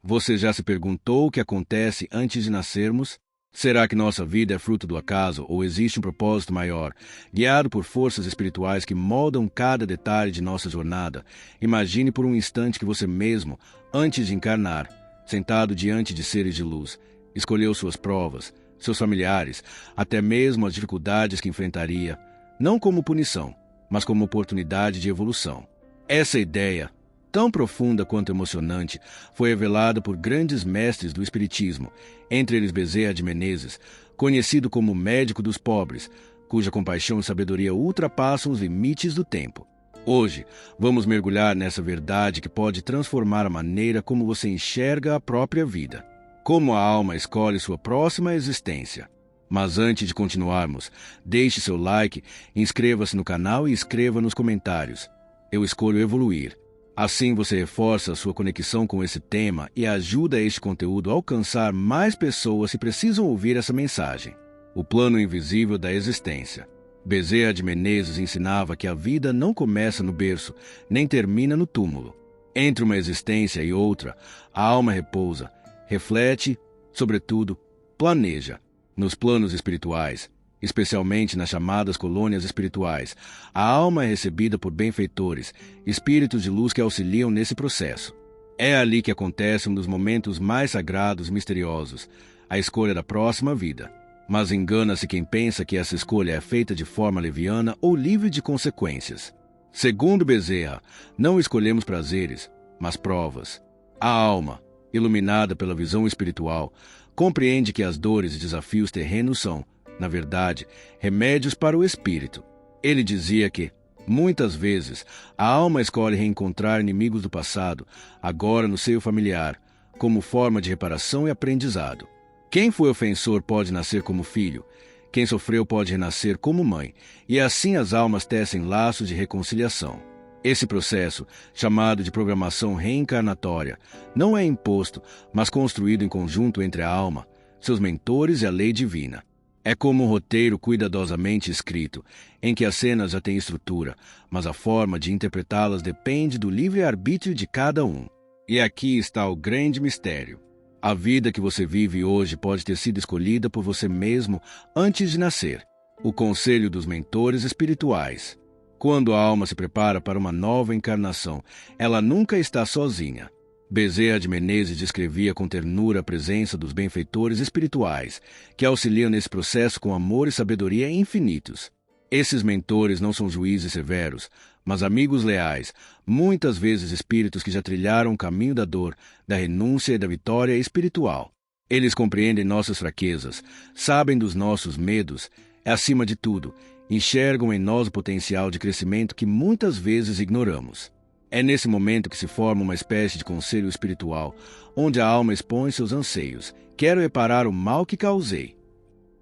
Você já se perguntou o que acontece antes de nascermos? Será que nossa vida é fruto do acaso ou existe um propósito maior, guiado por forças espirituais que moldam cada detalhe de nossa jornada? Imagine por um instante que você mesmo, antes de encarnar, sentado diante de seres de luz, escolheu suas provas, seus familiares, até mesmo as dificuldades que enfrentaria, não como punição, mas como oportunidade de evolução. Essa ideia, tão profunda quanto emocionante, foi revelada por grandes mestres do Espiritismo, entre eles Bezerra de Menezes, conhecido como médico dos pobres, cuja compaixão e sabedoria ultrapassam os limites do tempo. Hoje, vamos mergulhar nessa verdade que pode transformar a maneira como você enxerga a própria vida, como a alma escolhe sua próxima existência. Mas antes de continuarmos, deixe seu like, inscreva-se no canal e escreva nos comentários. Eu escolho evoluir. Assim você reforça a sua conexão com esse tema e ajuda este conteúdo a alcançar mais pessoas que precisam ouvir essa mensagem. O plano invisível da existência. Bezerra de Menezes ensinava que a vida não começa no berço, nem termina no túmulo. Entre uma existência e outra, a alma repousa, reflete, sobretudo, planeja. Nos planos espirituais, especialmente nas chamadas colônias espirituais, a alma é recebida por benfeitores, espíritos de luz que auxiliam nesse processo. É ali que acontece um dos momentos mais sagrados e misteriosos, a escolha da próxima vida. Mas engana-se quem pensa que essa escolha é feita de forma leviana ou livre de consequências. Segundo Bezerra, não escolhemos prazeres, mas provas. A alma, iluminada pela visão espiritual, compreende que as dores e desafios terrenos são, na verdade, remédios para o espírito. Ele dizia que, muitas vezes, a alma escolhe reencontrar inimigos do passado, agora no seio familiar, como forma de reparação e aprendizado. Quem foi ofensor pode nascer como filho, quem sofreu pode renascer como mãe, e assim as almas tecem laços de reconciliação. Esse processo, chamado de programação reencarnatória, não é imposto, mas construído em conjunto entre a alma, seus mentores e a lei divina. É como um roteiro cuidadosamente escrito, em que as cenas já têm estrutura, mas a forma de interpretá-las depende do livre-arbítrio de cada um. E aqui está o grande mistério. A vida que você vive hoje pode ter sido escolhida por você mesmo antes de nascer. O conselho dos mentores espirituais. Quando a alma se prepara para uma nova encarnação, ela nunca está sozinha. Bezerra de Menezes descrevia com ternura a presença dos benfeitores espirituais, que auxiliam nesse processo com amor e sabedoria infinitos. Esses mentores não são juízes severos, mas amigos leais, muitas vezes espíritos que já trilharam o caminho da dor, da renúncia e da vitória espiritual. Eles compreendem nossas fraquezas, sabem dos nossos medos, e, acima de tudo, enxergam em nós o potencial de crescimento que muitas vezes ignoramos. É nesse momento que se forma uma espécie de conselho espiritual, onde a alma expõe seus anseios. Quero reparar o mal que causei.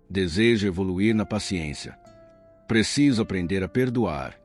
Desejo evoluir na paciência. Preciso aprender a perdoar.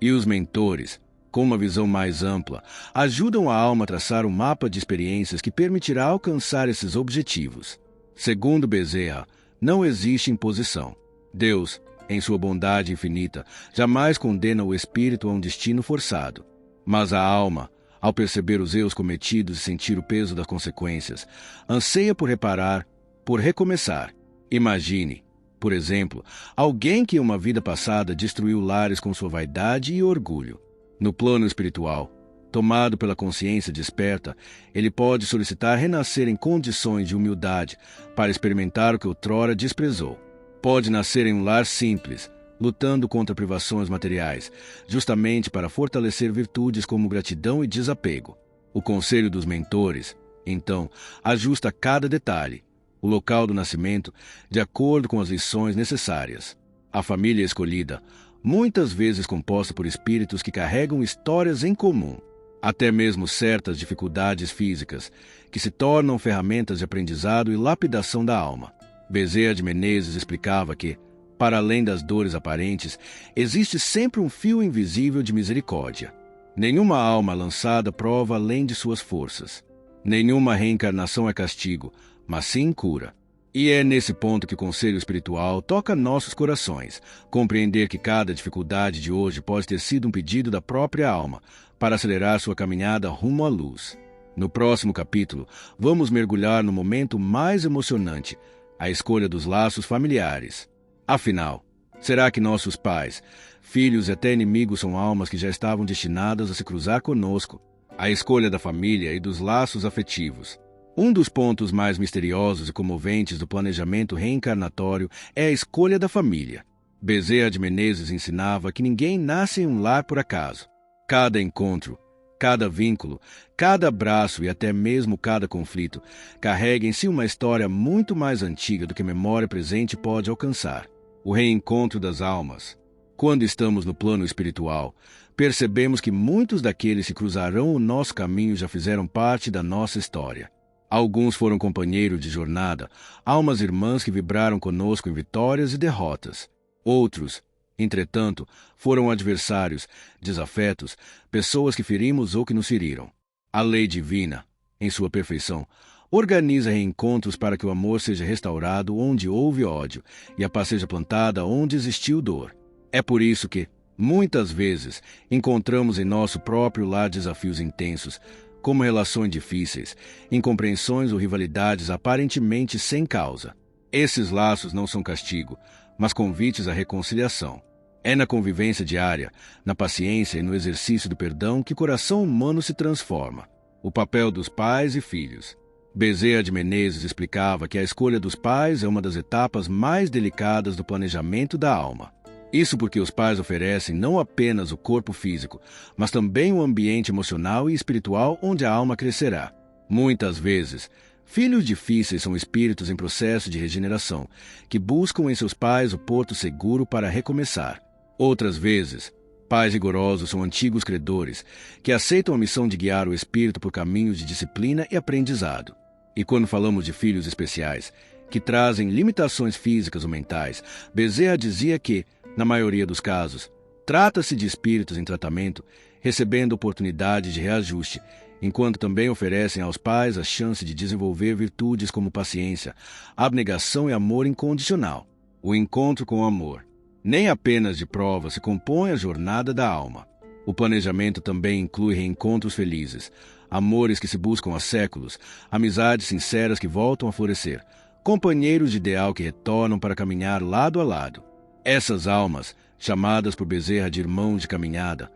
E os mentores, com uma visão mais ampla, ajudam a alma a traçar um mapa de experiências que permitirá alcançar esses objetivos. Segundo Bezerra, não existe imposição. Deus, em sua bondade infinita, jamais condena o espírito a um destino forçado. Mas a alma, ao perceber os erros cometidos e sentir o peso das consequências, anseia por reparar, por recomeçar. Imagine, por exemplo, alguém que em uma vida passada destruiu lares com sua vaidade e orgulho. No plano espiritual, tomado pela consciência desperta, ele pode solicitar renascer em condições de humildade para experimentar o que outrora desprezou. Pode nascer em um lar simples, lutando contra privações materiais, justamente para fortalecer virtudes como gratidão e desapego. O conselho dos mentores, então, ajusta cada detalhe, o local do nascimento, de acordo com as lições necessárias. A família escolhida, muitas vezes composta por espíritos que carregam histórias em comum, até mesmo certas dificuldades físicas, que se tornam ferramentas de aprendizado e lapidação da alma. Bezerra de Menezes explicava que, para além das dores aparentes, existe sempre um fio invisível de misericórdia. Nenhuma alma lançada prova além de suas forças. Nenhuma reencarnação é castigo, mas sim cura. E é nesse ponto que o conselho espiritual toca nossos corações, compreender que cada dificuldade de hoje pode ter sido um pedido da própria alma para acelerar sua caminhada rumo à luz. No próximo capítulo, vamos mergulhar no momento mais emocionante, a escolha dos laços familiares. Afinal, será que nossos pais, filhos e até inimigos são almas que já estavam destinadas a se cruzar conosco? A escolha da família e dos laços afetivos. Um dos pontos mais misteriosos e comoventes do planejamento reencarnatório é a escolha da família. Bezerra de Menezes ensinava que ninguém nasce em um lar por acaso. Cada encontro, cada vínculo, cada abraço e até mesmo cada conflito carrega em si uma história muito mais antiga do que a memória presente pode alcançar. O reencontro das almas. Quando estamos no plano espiritual, percebemos que muitos daqueles que cruzarão o nosso caminho já fizeram parte da nossa história. Alguns foram companheiros de jornada, almas irmãs que vibraram conosco em vitórias e derrotas. Outros, entretanto, foram adversários, desafetos, pessoas que ferimos ou que nos feriram. A lei divina, em sua perfeição, organiza reencontros para que o amor seja restaurado onde houve ódio e a paz seja plantada onde existiu dor. É por isso que, muitas vezes, encontramos em nosso próprio lar desafios intensos, como relações difíceis, incompreensões ou rivalidades aparentemente sem causa. Esses laços não são castigo, mas convites à reconciliação. É na convivência diária, na paciência e no exercício do perdão que o coração humano se transforma. O papel dos pais e filhos. Bezerra de Menezes explicava que a escolha dos pais é uma das etapas mais delicadas do planejamento da alma. Isso porque os pais oferecem não apenas o corpo físico, mas também o ambiente emocional e espiritual onde a alma crescerá. Muitas vezes, filhos difíceis são espíritos em processo de regeneração, que buscam em seus pais o porto seguro para recomeçar. Outras vezes, pais rigorosos são antigos credores, que aceitam a missão de guiar o espírito por caminhos de disciplina e aprendizado. E quando falamos de filhos especiais, que trazem limitações físicas ou mentais, Bezerra dizia que, na maioria dos casos, trata-se de espíritos em tratamento, recebendo oportunidade de reajuste, enquanto também oferecem aos pais a chance de desenvolver virtudes como paciência, abnegação e amor incondicional. O encontro com o amor. Nem apenas de provas se compõe a jornada da alma. O planejamento também inclui reencontros felizes, amores que se buscam há séculos, amizades sinceras que voltam a florescer, companheiros de ideal que retornam para caminhar lado a lado. Essas almas, chamadas por Bezerra de irmãos de caminhada,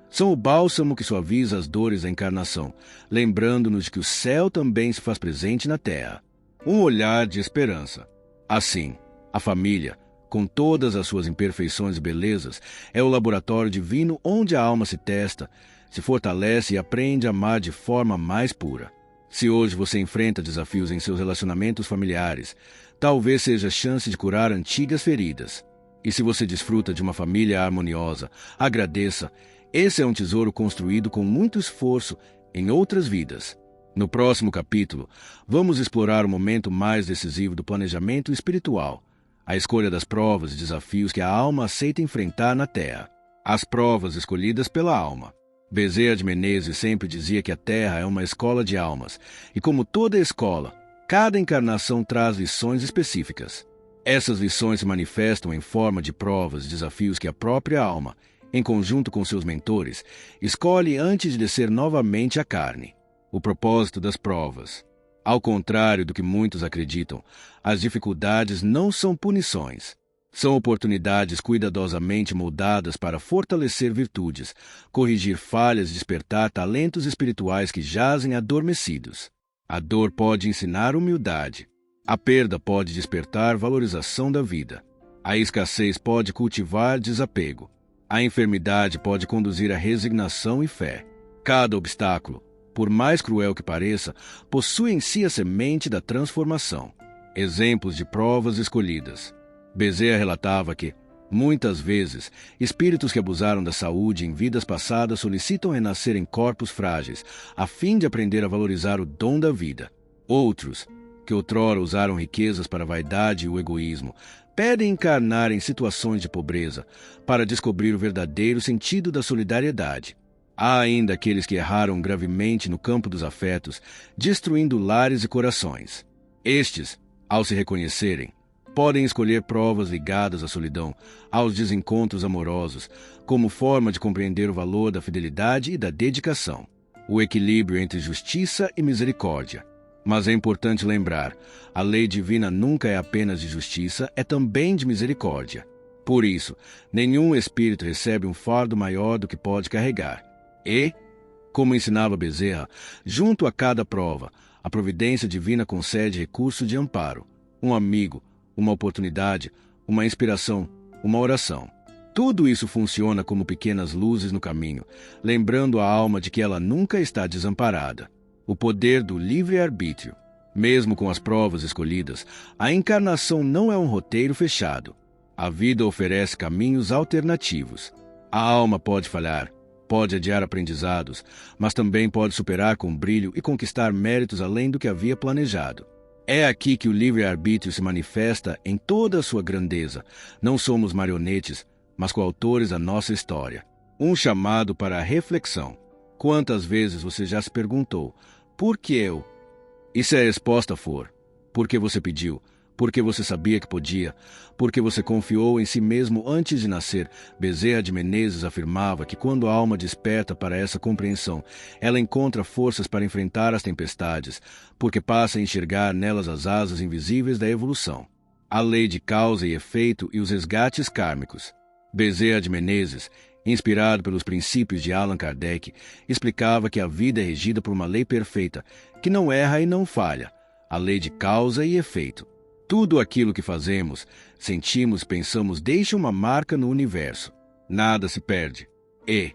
são o bálsamo que suaviza as dores da encarnação, lembrando-nos de que o céu também se faz presente na terra. Um olhar de esperança. Assim, a família, com todas as suas imperfeições e belezas, é o laboratório divino onde a alma se testa, se fortalece e aprende a amar de forma mais pura. Se hoje você enfrenta desafios em seus relacionamentos familiares, talvez seja a chance de curar antigas feridas. E se você desfruta de uma família harmoniosa, agradeça. Esse é um tesouro construído com muito esforço em outras vidas. No próximo capítulo, vamos explorar o momento mais decisivo do planejamento espiritual, a escolha das provas e desafios que a alma aceita enfrentar na Terra. As provas escolhidas pela alma. Bezerra de Menezes sempre dizia que a Terra é uma escola de almas, e como toda escola, cada encarnação traz lições específicas. Essas lições se manifestam em forma de provas e desafios que a própria alma, em conjunto com seus mentores, escolhe antes de descer novamente à carne. O propósito das provas. Ao contrário do que muitos acreditam, as dificuldades não são punições. São oportunidades cuidadosamente moldadas para fortalecer virtudes, corrigir falhas e despertar talentos espirituais que jazem adormecidos. A dor pode ensinar humildade. A perda pode despertar valorização da vida. A escassez pode cultivar desapego. A enfermidade pode conduzir à resignação e fé. Cada obstáculo, por mais cruel que pareça, possui em si a semente da transformação. Exemplos de provas escolhidas. Bezerra relatava que, muitas vezes, espíritos que abusaram da saúde em vidas passadas solicitam renascer em corpos frágeis, a fim de aprender a valorizar o dom da vida. Outros, que outrora usaram riquezas para a vaidade e o egoísmo, pedem encarnar em situações de pobreza, para descobrir o verdadeiro sentido da solidariedade. Há ainda aqueles que erraram gravemente no campo dos afetos, destruindo lares e corações. Estes, ao se reconhecerem, podem escolher provas ligadas à solidão, aos desencontros amorosos, como forma de compreender o valor da fidelidade e da dedicação. o equilíbrio entre justiça e misericórdia. Mas é importante lembrar, a lei divina nunca é apenas de justiça, é também de misericórdia. Por isso, nenhum espírito recebe um fardo maior do que pode carregar. E, como ensinava Bezerra, junto a cada prova, a providência divina concede recurso de amparo, um amigo, uma oportunidade, uma inspiração, uma oração. Tudo isso funciona como pequenas luzes no caminho, lembrando a alma de que ela nunca está desamparada. O poder do livre-arbítrio. Mesmo com as provas escolhidas, a encarnação não é um roteiro fechado. A vida oferece caminhos alternativos. A alma pode falhar, pode adiar aprendizados, mas também pode superar com brilho e conquistar méritos além do que havia planejado. É aqui que o livre-arbítrio se manifesta em toda a sua grandeza. Não somos marionetes, mas coautores da nossa história. Um chamado para a reflexão. Quantas vezes você já se perguntou, por que eu? E se a resposta for, porque você pediu, porque você sabia que podia, porque você confiou em si mesmo antes de nascer, Bezerra de Menezes afirmava que quando a alma desperta para essa compreensão, ela encontra forças para enfrentar as tempestades, porque passa a enxergar nelas as asas invisíveis da evolução. A lei de causa e efeito e os resgates kármicos. Bezerra de Menezes, inspirado pelos princípios de Allan Kardec, explicava que a vida é regida por uma lei perfeita, que não erra e não falha, a lei de causa e efeito. Tudo aquilo que fazemos, sentimos, pensamos, deixa uma marca no universo. Nada se perde. E,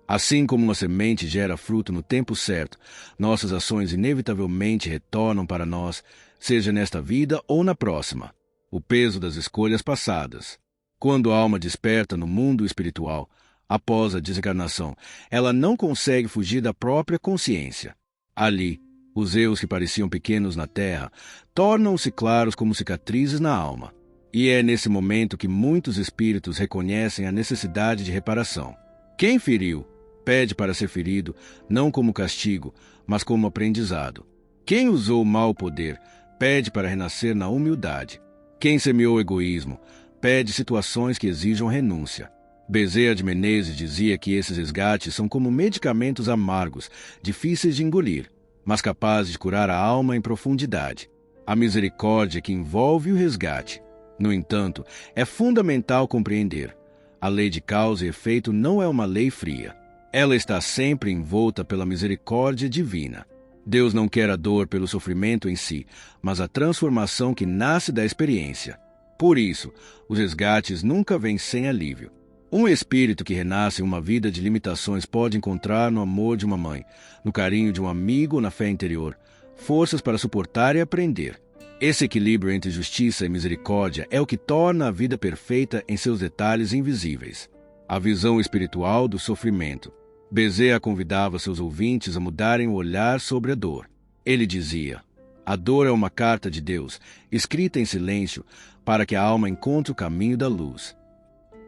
assim como uma semente gera fruto no tempo certo, nossas ações inevitavelmente retornam para nós, seja nesta vida ou na próxima. O peso das escolhas passadas. Quando a alma desperta no mundo espiritual, após a desencarnação, ela não consegue fugir da própria consciência. Ali, os erros que pareciam pequenos na terra tornam-se claros como cicatrizes na alma. E é nesse momento que muitos espíritos reconhecem a necessidade de reparação. Quem feriu, pede para ser ferido, não como castigo, mas como aprendizado. Quem usou mau poder, pede para renascer na humildade. Quem semeou egoísmo, pede situações que exijam renúncia. Bezerra de Menezes dizia que esses resgates são como medicamentos amargos, difíceis de engolir, mas capazes de curar a alma em profundidade. A misericórdia que envolve o resgate. No entanto, é fundamental compreender. A lei de causa e efeito não é uma lei fria. Ela está sempre envolta pela misericórdia divina. Deus não quer a dor pelo sofrimento em si, mas a transformação que nasce da experiência. Por isso, os resgates nunca vêm sem alívio. Um espírito que renasce em uma vida de limitações pode encontrar no amor de uma mãe, no carinho de um amigo ou na fé interior, forças para suportar e aprender. Esse equilíbrio entre justiça e misericórdia é o que torna a vida perfeita em seus detalhes invisíveis. A visão espiritual do sofrimento. Bezerra convidava seus ouvintes a mudarem o olhar sobre a dor. Ele dizia: a dor é uma carta de Deus, escrita em silêncio, para que a alma encontre o caminho da luz.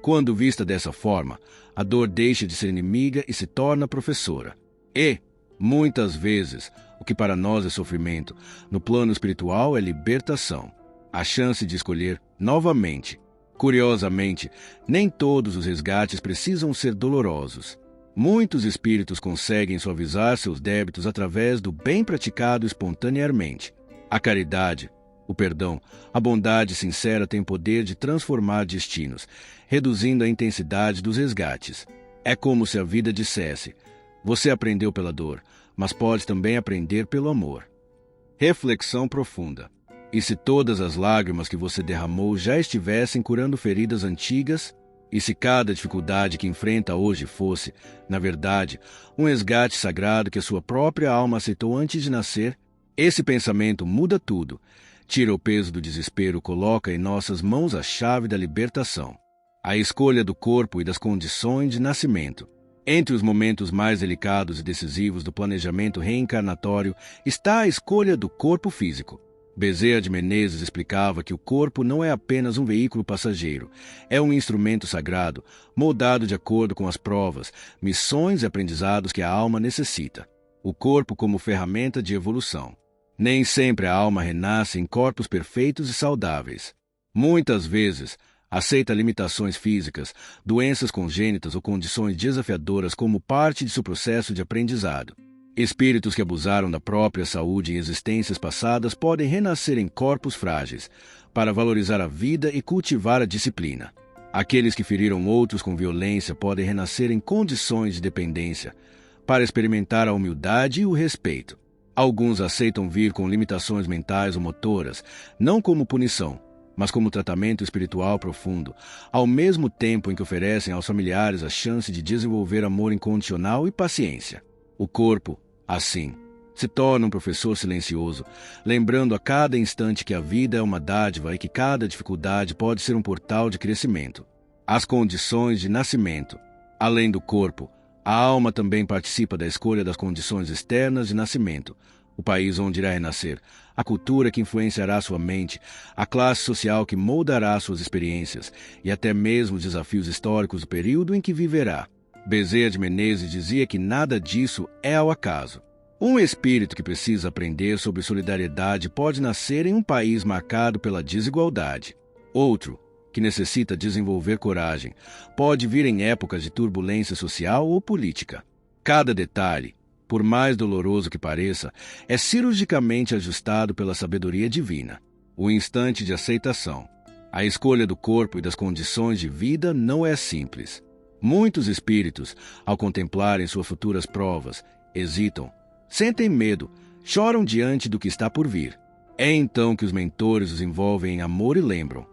Quando vista dessa forma, a dor deixa de ser inimiga e se torna professora. E, muitas vezes, o que para nós é sofrimento, no plano espiritual é libertação. A chance de escolher novamente. Curiosamente, nem todos os resgates precisam ser dolorosos. Muitos espíritos conseguem suavizar seus débitos através do bem praticado espontaneamente. A caridade, o perdão, a bondade sincera têm poder de transformar destinos, reduzindo a intensidade dos resgates. É como se a vida dissesse: você aprendeu pela dor, mas pode também aprender pelo amor. Reflexão profunda. E se todas as lágrimas que você derramou já estivessem curando feridas antigas? E se cada dificuldade que enfrenta hoje fosse, na verdade, um resgate sagrado que a sua própria alma aceitou antes de nascer? Esse pensamento muda tudo. Tira o peso do desespero, coloca em nossas mãos a chave da libertação. A escolha do corpo e das condições de nascimento. Entre os momentos mais delicados e decisivos do planejamento reencarnatório está a escolha do corpo físico. Bezerra de Menezes explicava que o corpo não é apenas um veículo passageiro, é um instrumento sagrado, moldado de acordo com as provas, missões e aprendizados que a alma necessita. O corpo como ferramenta de evolução. Nem sempre a alma renasce em corpos perfeitos e saudáveis. Muitas vezes, aceita limitações físicas, doenças congênitas ou condições desafiadoras como parte de seu processo de aprendizado. Espíritos que abusaram da própria saúde em existências passadas podem renascer em corpos frágeis, para valorizar a vida e cultivar a disciplina. Aqueles que feriram outros com violência podem renascer em condições de dependência, para experimentar a humildade e o respeito. Alguns aceitam vir com limitações mentais ou motoras, não como punição, mas como tratamento espiritual profundo, ao mesmo tempo em que oferecem aos familiares a chance de desenvolver amor incondicional e paciência. O corpo, assim, se torna um professor silencioso, lembrando a cada instante que a vida é uma dádiva e que cada dificuldade pode ser um portal de crescimento. As condições de nascimento. Além do corpo, a alma também participa da escolha das condições externas de nascimento, o país onde irá renascer, a cultura que influenciará sua mente, a classe social que moldará suas experiências e até mesmo os desafios históricos do período em que viverá. Bezerra de Menezes dizia que nada disso é ao acaso. Um espírito que precisa aprender sobre solidariedade pode nascer em um país marcado pela desigualdade. Outro, que necessita desenvolver coragem, pode vir em épocas de turbulência social ou política. Cada detalhe, por mais doloroso que pareça, é cirurgicamente ajustado pela sabedoria divina. O instante de aceitação. A escolha do corpo e das condições de vida não é simples. Muitos espíritos, ao contemplarem suas futuras provas, hesitam, sentem medo, choram diante do que está por vir. É então que os mentores os envolvem em amor e lembram: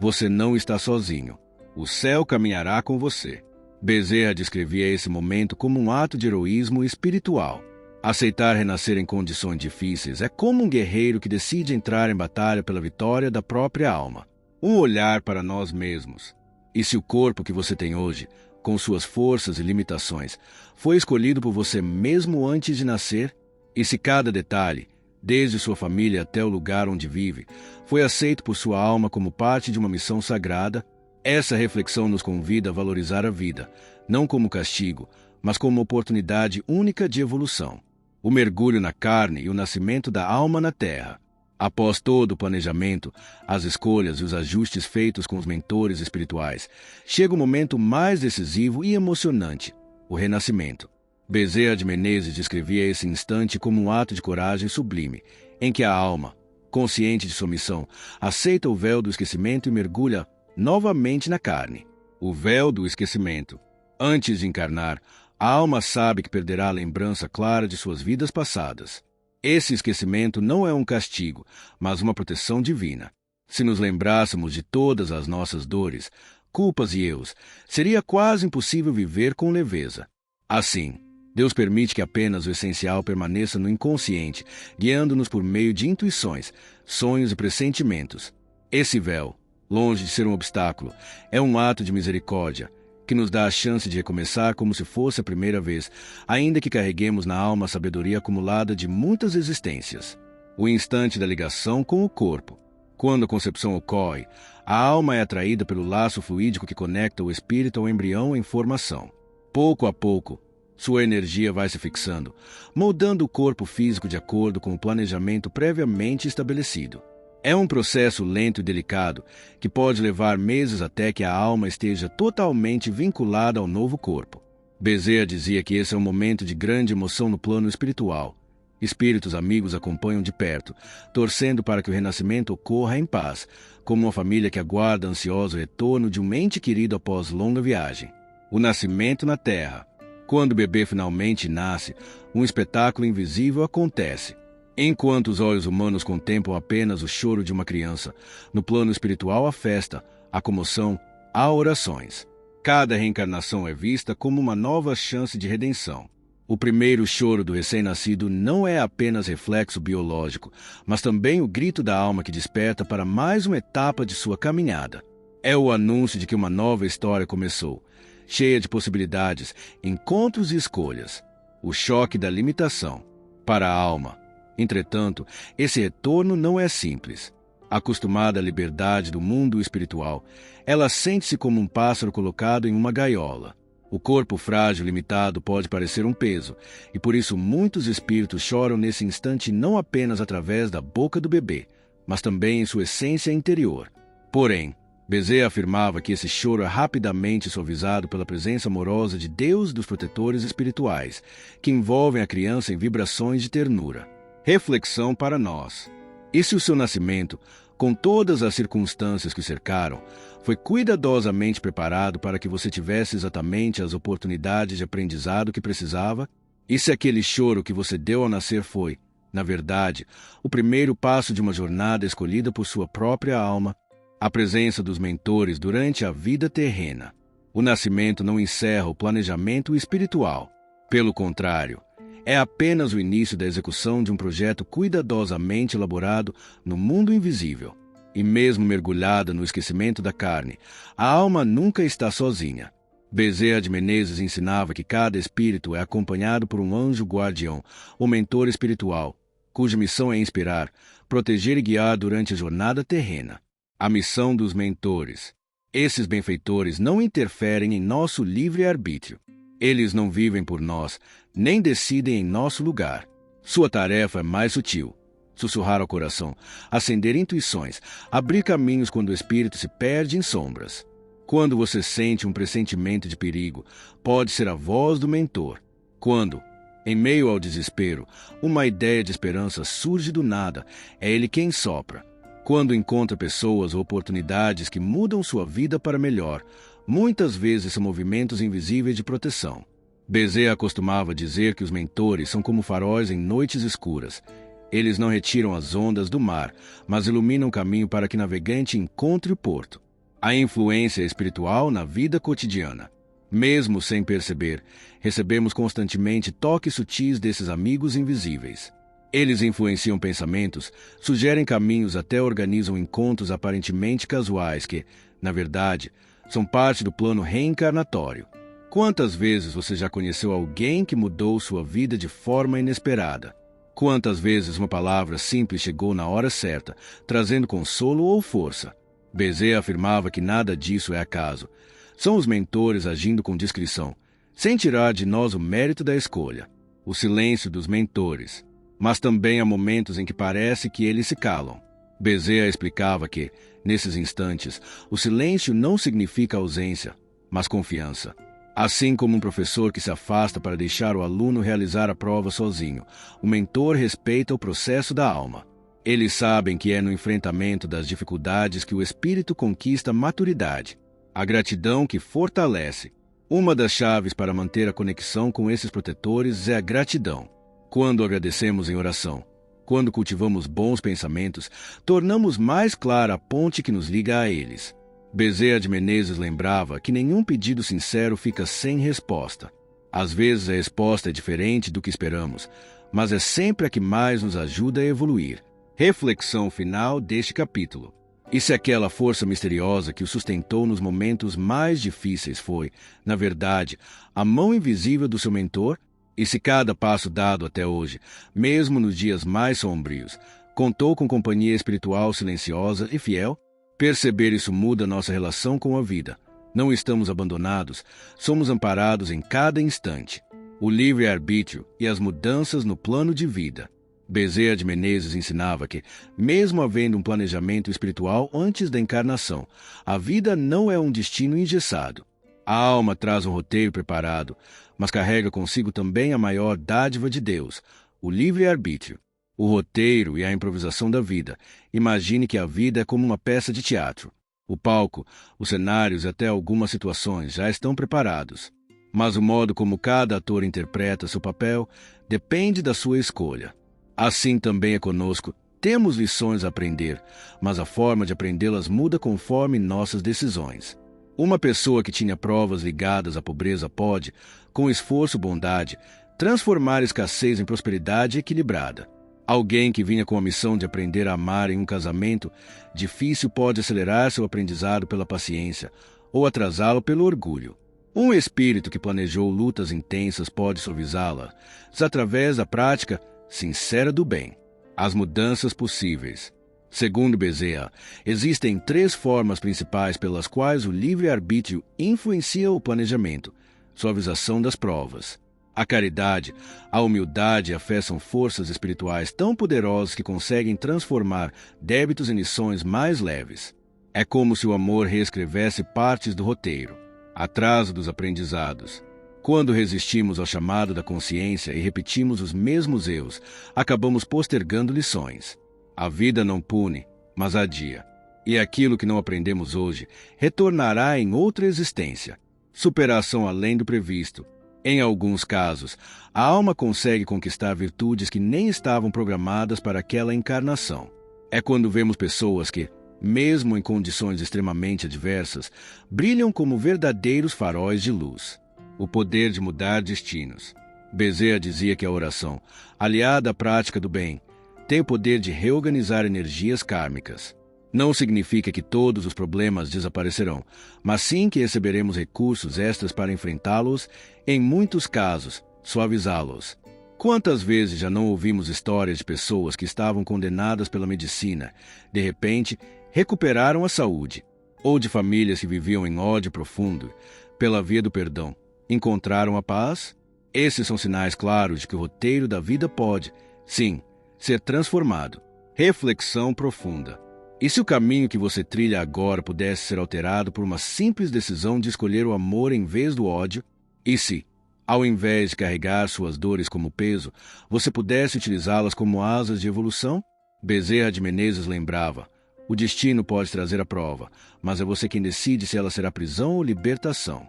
você não está sozinho. O céu caminhará com você. Bezerra descrevia esse momento como um ato de heroísmo espiritual. Aceitar renascer em condições difíceis é como um guerreiro que decide entrar em batalha pela vitória da própria alma. Um olhar para nós mesmos. E se o corpo que você tem hoje, com suas forças e limitações, foi escolhido por você mesmo antes de nascer? E se cada detalhe, desde sua família até o lugar onde vive, foi aceito por sua alma como parte de uma missão sagrada? Essa reflexão nos convida a valorizar a vida, não como castigo, mas como uma oportunidade única de evolução. O mergulho na carne e o nascimento da alma na terra. Após todo o planejamento, as escolhas e os ajustes feitos com os mentores espirituais, chega o momento mais decisivo e emocionante, o renascimento. Bezerra de Menezes descrevia esse instante como um ato de coragem sublime, em que a alma, consciente de sua missão, aceita o véu do esquecimento e mergulha novamente na carne. O véu do esquecimento. Antes de encarnar, a alma sabe que perderá a lembrança clara de suas vidas passadas. Esse esquecimento não é um castigo, mas uma proteção divina. Se nos lembrássemos de todas as nossas dores, culpas e erros, seria quase impossível viver com leveza. Assim, Deus permite que apenas o essencial permaneça no inconsciente, guiando-nos por meio de intuições, sonhos e pressentimentos. Esse véu, longe de ser um obstáculo, é um ato de misericórdia, que nos dá a chance de recomeçar como se fosse a primeira vez, ainda que carreguemos na alma a sabedoria acumulada de muitas existências. O instante da ligação com o corpo. Quando a concepção ocorre, a alma é atraída pelo laço fluídico que conecta o espírito ao embrião em formação. Pouco a pouco, sua energia vai se fixando, moldando o corpo físico de acordo com o planejamento previamente estabelecido. É um processo lento e delicado, que pode levar meses até que a alma esteja totalmente vinculada ao novo corpo. Bezerra dizia que esse é um momento de grande emoção no plano espiritual. Espíritos amigos acompanham de perto, torcendo para que o renascimento ocorra em paz, como uma família que aguarda ansioso o retorno de um ente querido após longa viagem. O nascimento na Terra. Quando o bebê finalmente nasce, um espetáculo invisível acontece. Enquanto os olhos humanos contemplam apenas o choro de uma criança, no plano espiritual há festa, há comoção, há orações. Cada reencarnação é vista como uma nova chance de redenção. O primeiro choro do recém-nascido não é apenas reflexo biológico, mas também o grito da alma que desperta para mais uma etapa de sua caminhada. É o anúncio de que uma nova história começou, cheia de possibilidades, encontros e escolhas. O choque da limitação. Para a alma, entretanto, esse retorno não é simples. Acostumada à liberdade do mundo espiritual, ela sente-se como um pássaro colocado em uma gaiola. O corpo frágil e limitado pode parecer um peso, e por isso muitos espíritos choram nesse instante não apenas através da boca do bebê, mas também em sua essência interior. Porém, Bezerra afirmava que esse choro é rapidamente suavizado pela presença amorosa de Deus e dos protetores espirituais, que envolvem a criança em vibrações de ternura. Reflexão para nós. E se o seu nascimento, com todas as circunstâncias que o cercaram, foi cuidadosamente preparado para que você tivesse exatamente as oportunidades de aprendizado que precisava? E se aquele choro que você deu ao nascer foi, na verdade, o primeiro passo de uma jornada escolhida por sua própria alma, a presença dos mentores durante a vida terrena? O nascimento não encerra o planejamento espiritual. Pelo contrário, é apenas o início da execução de um projeto cuidadosamente elaborado no mundo invisível. E mesmo mergulhada no esquecimento da carne, a alma nunca está sozinha. Bezerra de Menezes ensinava que cada espírito é acompanhado por um anjo guardião, ou mentor espiritual, cuja missão é inspirar, proteger e guiar durante a jornada terrena. A missão dos mentores. Esses benfeitores não interferem em nosso livre-arbítrio. Eles não vivem por nós, nem decidem em nosso lugar. Sua tarefa é mais sutil: sussurrar ao coração, acender intuições, abrir caminhos quando o espírito se perde em sombras. Quando você sente um pressentimento de perigo, pode ser a voz do mentor. Quando, em meio ao desespero, uma ideia de esperança surge do nada, é ele quem sopra. Quando encontra pessoas ou oportunidades que mudam sua vida para melhor, muitas vezes são movimentos invisíveis de proteção. Bezerra costumava dizer que os mentores são como faróis em noites escuras. Eles não retiram as ondas do mar, mas iluminam o caminho para que o navegante encontre o porto. A influência espiritual na vida cotidiana. Mesmo sem perceber, recebemos constantemente toques sutis desses amigos invisíveis. Eles influenciam pensamentos, sugerem caminhos, até organizam encontros aparentemente casuais que, na verdade, são parte do plano reencarnatório. Quantas vezes você já conheceu alguém que mudou sua vida de forma inesperada? Quantas vezes uma palavra simples chegou na hora certa, trazendo consolo ou força? Bezerra afirmava que nada disso é acaso. São os mentores agindo com discrição, sem tirar de nós o mérito da escolha. O silêncio dos mentores. Mas também há momentos em que parece que eles se calam. Bezerra explicava que, nesses instantes, o silêncio não significa ausência, mas confiança. Assim como um professor que se afasta para deixar o aluno realizar a prova sozinho, o mentor respeita o processo da alma. Eles sabem que é no enfrentamento das dificuldades que o espírito conquista maturidade. A gratidão que fortalece. Uma das chaves para manter a conexão com esses protetores é a gratidão. Quando agradecemos em oração, quando cultivamos bons pensamentos, tornamos mais clara a ponte que nos liga a eles. Bezerra de Menezes lembrava que nenhum pedido sincero fica sem resposta. Às vezes a resposta é diferente do que esperamos, mas é sempre a que mais nos ajuda a evoluir. Reflexão final deste capítulo. E se aquela força misteriosa que o sustentou nos momentos mais difíceis foi, na verdade, a mão invisível do seu mentor? E se cada passo dado até hoje, mesmo nos dias mais sombrios, contou com companhia espiritual silenciosa e fiel? Perceber isso muda nossa relação com a vida. Não estamos abandonados, somos amparados em cada instante. O livre-arbítrio e as mudanças no plano de vida. Bezerra de Menezes ensinava que, mesmo havendo um planejamento espiritual antes da encarnação, a vida não é um destino engessado. A alma traz um roteiro preparado, mas carrega consigo também a maior dádiva de Deus, o livre-arbítrio. O roteiro e a improvisação da vida. Imagine que a vida é como uma peça de teatro. O palco, os cenários e até algumas situações já estão preparados. Mas o modo como cada ator interpreta seu papel depende da sua escolha. Assim também é conosco. Temos lições a aprender, mas a forma de aprendê-las muda conforme nossas decisões. Uma pessoa que tinha provas ligadas à pobreza pode, com esforço e bondade, transformar escassez em prosperidade equilibrada. Alguém que vinha com a missão de aprender a amar em um casamento difícil pode acelerar seu aprendizado pela paciência ou atrasá-lo pelo orgulho. Um espírito que planejou lutas intensas pode suavizá-las através da prática sincera do bem. As mudanças possíveis. Segundo Bezerra, existem 3 formas principais pelas quais o livre-arbítrio influencia o planejamento: suavização das provas. A caridade, a humildade e a fé são forças espirituais tão poderosas que conseguem transformar débitos em lições mais leves. É como se o amor reescrevesse partes do roteiro. Atraso dos aprendizados. Quando resistimos ao chamado da consciência e repetimos os mesmos erros, acabamos postergando lições. A vida não pune, mas adia. E aquilo que não aprendemos hoje retornará em outra existência. Superação além do previsto. Em alguns casos, a alma consegue conquistar virtudes que nem estavam programadas para aquela encarnação. É quando vemos pessoas que, mesmo em condições extremamente adversas, brilham como verdadeiros faróis de luz. O poder de mudar destinos. Bezerra dizia que a oração, aliada à prática do bem, tem o poder de reorganizar energias kármicas. Não significa que todos os problemas desaparecerão, mas sim que receberemos recursos extras para enfrentá-los, em muitos casos, suavizá-los. Quantas vezes já não ouvimos histórias de pessoas que estavam condenadas pela medicina, de repente, recuperaram a saúde, ou de famílias que viviam em ódio profundo, pela via do perdão, encontraram a paz? Esses são sinais claros de que o roteiro da vida pode, sim, ser transformado. Reflexão profunda. E se o caminho que você trilha agora pudesse ser alterado por uma simples decisão de escolher o amor em vez do ódio? E se, ao invés de carregar suas dores como peso, você pudesse utilizá-las como asas de evolução? Bezerra de Menezes lembrava: o destino pode trazer a prova, mas é você quem decide se ela será prisão ou libertação.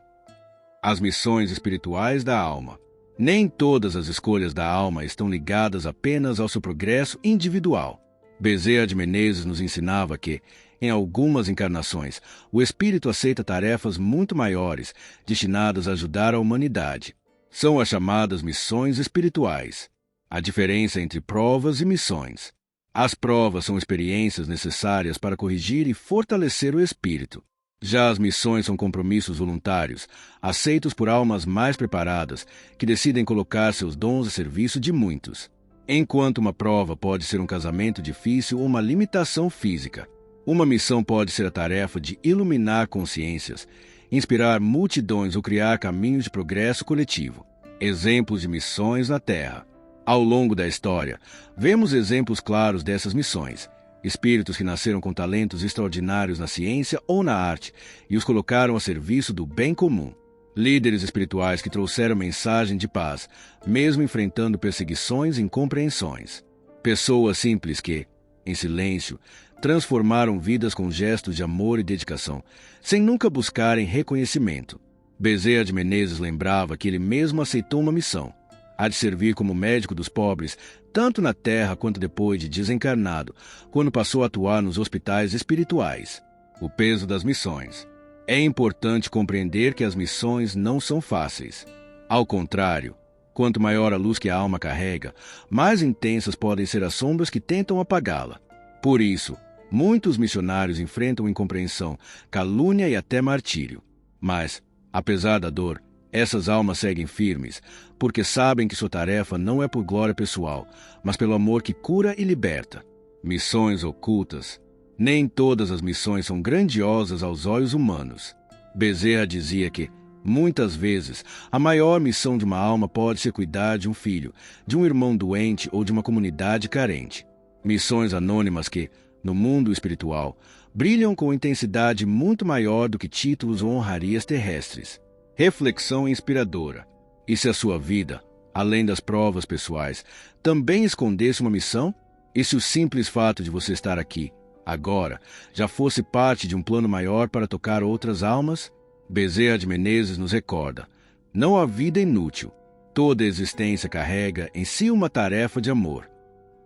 As missões espirituais da alma. Nem todas as escolhas da alma estão ligadas apenas ao seu progresso individual. Bezerra de Menezes nos ensinava que, em algumas encarnações, o espírito aceita tarefas muito maiores, destinadas a ajudar a humanidade. São as chamadas missões espirituais. A diferença entre provas e missões. As provas são experiências necessárias para corrigir e fortalecer o espírito. Já as missões são compromissos voluntários, aceitos por almas mais preparadas, que decidem colocar seus dons a serviço de muitos. Enquanto uma prova pode ser um casamento difícil ou uma limitação física, uma missão pode ser a tarefa de iluminar consciências, inspirar multidões ou criar caminhos de progresso coletivo. Exemplos de missões na Terra. Ao longo da história, vemos exemplos claros dessas missões. Espíritos que nasceram com talentos extraordinários na ciência ou na arte e os colocaram a serviço do bem comum. Líderes espirituais que trouxeram mensagem de paz, mesmo enfrentando perseguições e incompreensões. Pessoas simples que, em silêncio, transformaram vidas com gestos de amor e dedicação, sem nunca buscarem reconhecimento. Bezerra de Menezes lembrava que ele mesmo aceitou uma missão, a de servir como médico dos pobres, tanto na Terra quanto depois de desencarnado, quando passou a atuar nos hospitais espirituais. O peso das missões. É importante compreender que as missões não são fáceis. Ao contrário, quanto maior a luz que a alma carrega, mais intensas podem ser as sombras que tentam apagá-la. Por isso, muitos missionários enfrentam incompreensão, calúnia e até martírio. Mas, apesar da dor, essas almas seguem firmes, porque sabem que sua tarefa não é por glória pessoal, mas pelo amor que cura e liberta. Missões ocultas. Nem todas as missões são grandiosas aos olhos humanos. Bezerra dizia que, muitas vezes, a maior missão de uma alma pode ser cuidar de um filho, de um irmão doente ou de uma comunidade carente. Missões anônimas que, no mundo espiritual, brilham com intensidade muito maior do que títulos ou honrarias terrestres. Reflexão inspiradora. E se a sua vida, além das provas pessoais, também escondesse uma missão? E se o simples fato de você estar aqui, agora, já fosse parte de um plano maior para tocar outras almas? Bezerra de Menezes nos recorda: não há vida inútil. Toda existência carrega em si uma tarefa de amor.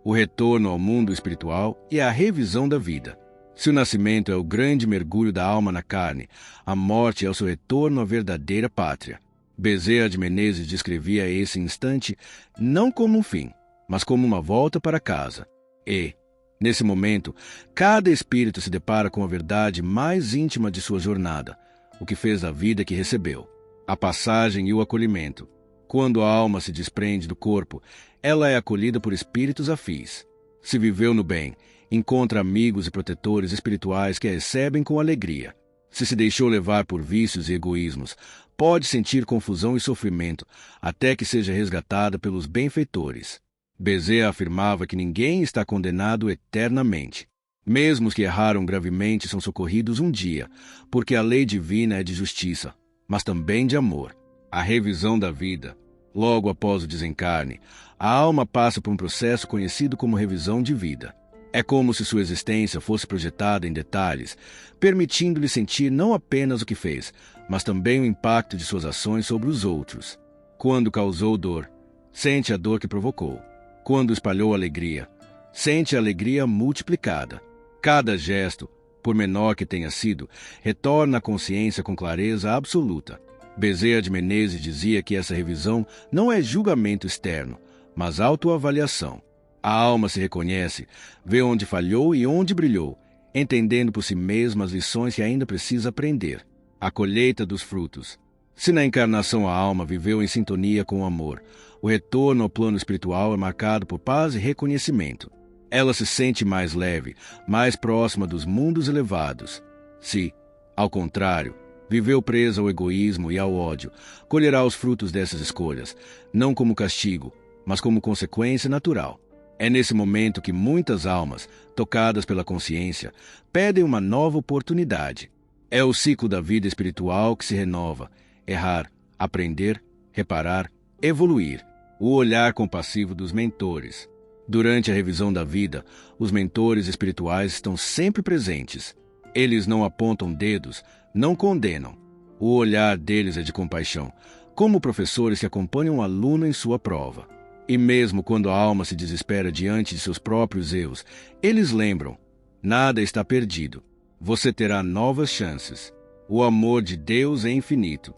O retorno ao mundo espiritual é a revisão da vida. Se o nascimento é o grande mergulho da alma na carne, a morte é o seu retorno à verdadeira pátria. Bezerra de Menezes descrevia esse instante não como um fim, mas como uma volta para casa. E, nesse momento, cada espírito se depara com a verdade mais íntima de sua jornada, o que fez da vida que recebeu, a passagem e o acolhimento. Quando a alma se desprende do corpo, ela é acolhida por espíritos afins. Se viveu no bem, encontra amigos e protetores espirituais que a recebem com alegria. Se deixou levar por vícios e egoísmos, pode sentir confusão e sofrimento, até que seja resgatada pelos benfeitores. Bezerra afirmava que ninguém está condenado eternamente. Mesmo os que erraram gravemente são socorridos um dia, porque a lei divina é de justiça, mas também de amor. A revisão da vida. Logo após o desencarne, a alma passa por um processo conhecido como revisão de vida. É como se sua existência fosse projetada em detalhes, permitindo-lhe sentir não apenas o que fez, mas também o impacto de suas ações sobre os outros. Quando causou dor, sente a dor que provocou. Quando espalhou alegria, sente a alegria multiplicada. Cada gesto, por menor que tenha sido, retorna à consciência com clareza absoluta. Bezerra de Menezes dizia que essa revisão não é julgamento externo, mas autoavaliação. A alma se reconhece, vê onde falhou e onde brilhou, entendendo por si mesma as lições que ainda precisa aprender. A colheita dos frutos. Se na encarnação a alma viveu em sintonia com o amor, o retorno ao plano espiritual é marcado por paz e reconhecimento. Ela se sente mais leve, mais próxima dos mundos elevados. Se, ao contrário, viveu presa ao egoísmo e ao ódio, colherá os frutos dessas escolhas, não como castigo, mas como consequência natural. É nesse momento que muitas almas, tocadas pela consciência, pedem uma nova oportunidade. É o ciclo da vida espiritual que se renova: errar, aprender, reparar, evoluir. O olhar compassivo dos mentores. Durante a revisão da vida, os mentores espirituais estão sempre presentes. Eles não apontam dedos, não condenam. O olhar deles é de compaixão, como professores que acompanham um aluno em sua prova. E mesmo quando a alma se desespera diante de seus próprios erros, eles lembram: nada está perdido. Você terá novas chances. O amor de Deus é infinito.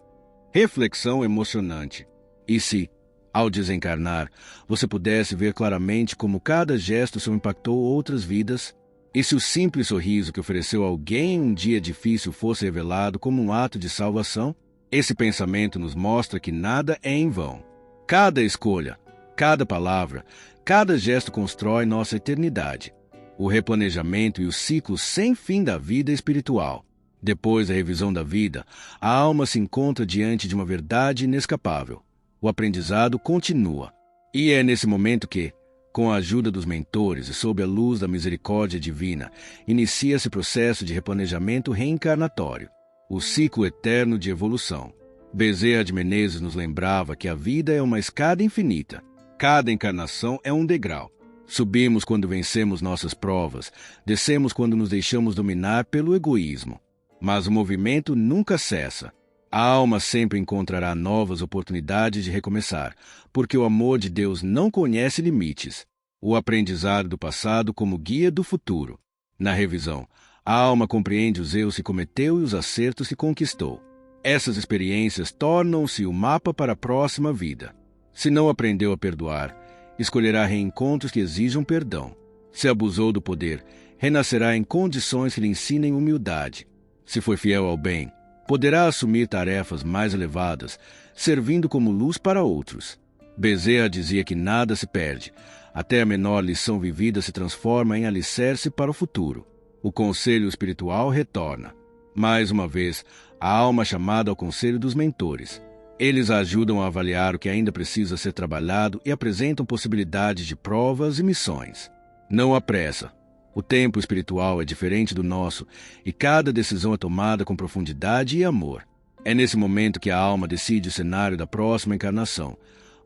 Reflexão emocionante. E se, ao desencarnar, você pudesse ver claramente como cada gesto seu impactou outras vidas? E se o simples sorriso que ofereceu a alguém em um dia difícil fosse revelado como um ato de salvação? Esse pensamento nos mostra que nada é em vão. Cada escolha, cada palavra, cada gesto constrói nossa eternidade. O replanejamento e o ciclo sem fim da vida espiritual. Depois da revisão da vida, a alma se encontra diante de uma verdade inescapável. O aprendizado continua. E é nesse momento que, com a ajuda dos mentores e sob a luz da misericórdia divina, inicia-se o processo de replanejamento reencarnatório, o ciclo eterno de evolução. Bezerra de Menezes nos lembrava que a vida é uma escada infinita. Cada encarnação é um degrau. Subimos quando vencemos nossas provas, descemos quando nos deixamos dominar pelo egoísmo. Mas o movimento nunca cessa. A alma sempre encontrará novas oportunidades de recomeçar, porque o amor de Deus não conhece limites. O aprendizado do passado como guia do futuro. Na revisão, a alma compreende os erros que cometeu e os acertos que conquistou. Essas experiências tornam-se o mapa para a próxima vida. Se não aprendeu a perdoar, escolherá reencontros que exijam perdão. Se abusou do poder, renascerá em condições que lhe ensinem humildade. Se foi fiel ao bem, poderá assumir tarefas mais elevadas, servindo como luz para outros. Bezerra dizia que nada se perde, até a menor lição vivida se transforma em alicerce para o futuro. O conselho espiritual retorna. Mais uma vez, a alma chamada ao conselho dos mentores. Eles a ajudam a avaliar o que ainda precisa ser trabalhado e apresentam possibilidades de provas e missões. Não há pressa. O tempo espiritual é diferente do nosso e cada decisão é tomada com profundidade e amor. É nesse momento que a alma decide o cenário da próxima encarnação,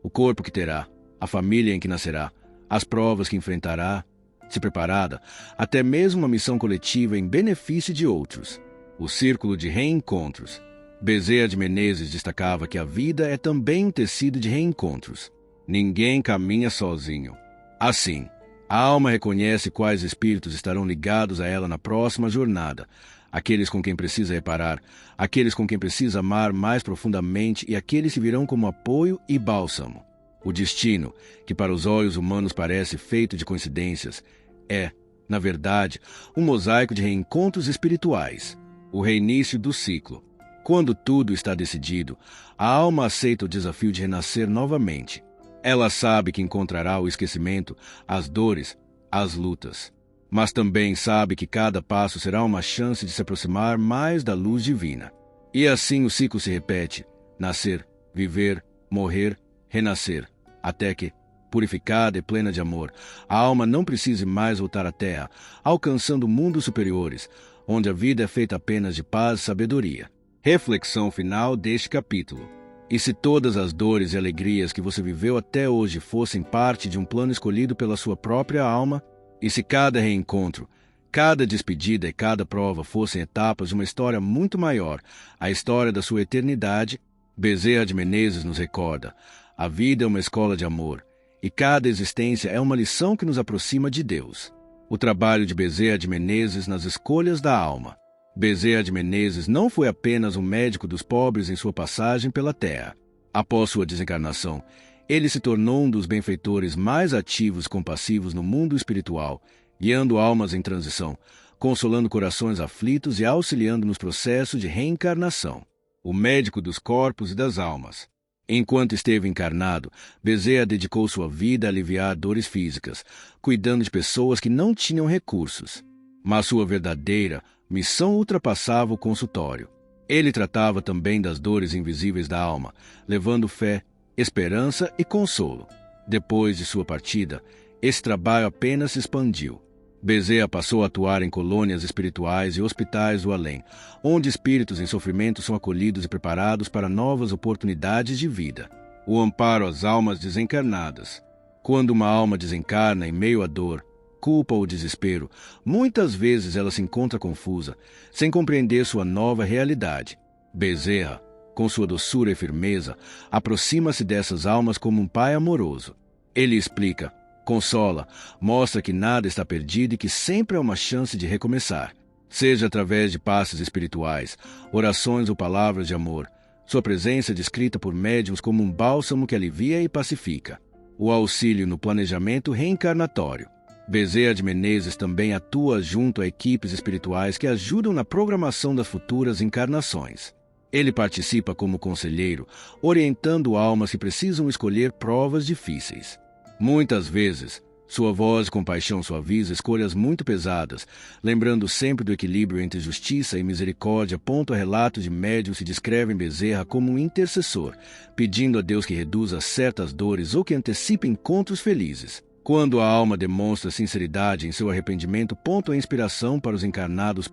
o corpo que terá, a família em que nascerá, as provas que enfrentará, se preparada, até mesmo uma missão coletiva em benefício de outros. O círculo de reencontros. Bezerra de Menezes destacava que a vida é também um tecido de reencontros. Ninguém caminha sozinho. Assim, a alma reconhece quais espíritos estarão ligados a ela na próxima jornada, aqueles com quem precisa reparar, aqueles com quem precisa amar mais profundamente e aqueles que virão como apoio e bálsamo. O destino, que para os olhos humanos parece feito de coincidências, é, na verdade, um mosaico de reencontros espirituais, o reinício do ciclo. Quando tudo está decidido, a alma aceita o desafio de renascer novamente. Ela sabe que encontrará o esquecimento, as dores, as lutas. Mas também sabe que cada passo será uma chance de se aproximar mais da luz divina. E assim o ciclo se repete: nascer, viver, morrer, renascer, até que, Purificada e plena de amor, a alma não precisa mais voltar à terra, alcançando mundos superiores, onde a vida é feita apenas de paz e sabedoria. Reflexão final deste capítulo. E se todas as dores e alegrias que você viveu até hoje fossem parte de um plano escolhido pela sua própria alma, e se cada reencontro, cada despedida e cada prova fossem etapas de uma história muito maior, a história da sua eternidade, Bezerra de Menezes nos recorda: a vida é uma escola de amor, e cada existência é uma lição que nos aproxima de Deus. O trabalho de Bezerra de Menezes nas escolhas da alma. Bezerra de Menezes não foi apenas um médico dos pobres em sua passagem pela terra. Após sua desencarnação, ele se tornou um dos benfeitores mais ativos e compassivos no mundo espiritual, guiando almas em transição, consolando corações aflitos e auxiliando nos processos de reencarnação. O médico dos corpos e das almas. Enquanto esteve encarnado, Bezerra dedicou sua vida a aliviar dores físicas, cuidando de pessoas que não tinham recursos. Mas sua verdadeira missão ultrapassava o consultório. Ele tratava também das dores invisíveis da alma, levando fé, esperança e consolo. Depois de sua partida, esse trabalho apenas se expandiu. Bezerra passou a atuar em colônias espirituais e hospitais do além, onde espíritos em sofrimento são acolhidos e preparados para novas oportunidades de vida. O amparo às almas desencarnadas. Quando uma alma desencarna em meio à dor, culpa ou desespero, muitas vezes ela se encontra confusa, sem compreender sua nova realidade. Bezerra, com sua doçura e firmeza, aproxima-se dessas almas como um pai amoroso. Ele explica, consola, mostra que nada está perdido e que sempre há uma chance de recomeçar. Seja através de passes espirituais, orações ou palavras de amor, sua presença é descrita por médiuns como um bálsamo que alivia e pacifica. O auxílio no planejamento reencarnatório. Bezerra de Menezes também atua junto a equipes espirituais que ajudam na programação das futuras encarnações. Ele participa como conselheiro, orientando almas que precisam escolher provas difíceis. Muitas vezes, sua voz de compaixão suaviza escolhas muito pesadas, lembrando sempre do equilíbrio entre justiça e misericórdia. Relatos de médiuns que descrevem Bezerra como um intercessor, pedindo a Deus que reduza certas dores ou que antecipe encontros felizes. Quando a alma demonstra sinceridade em seu arrependimento, a inspiração para os encarnados.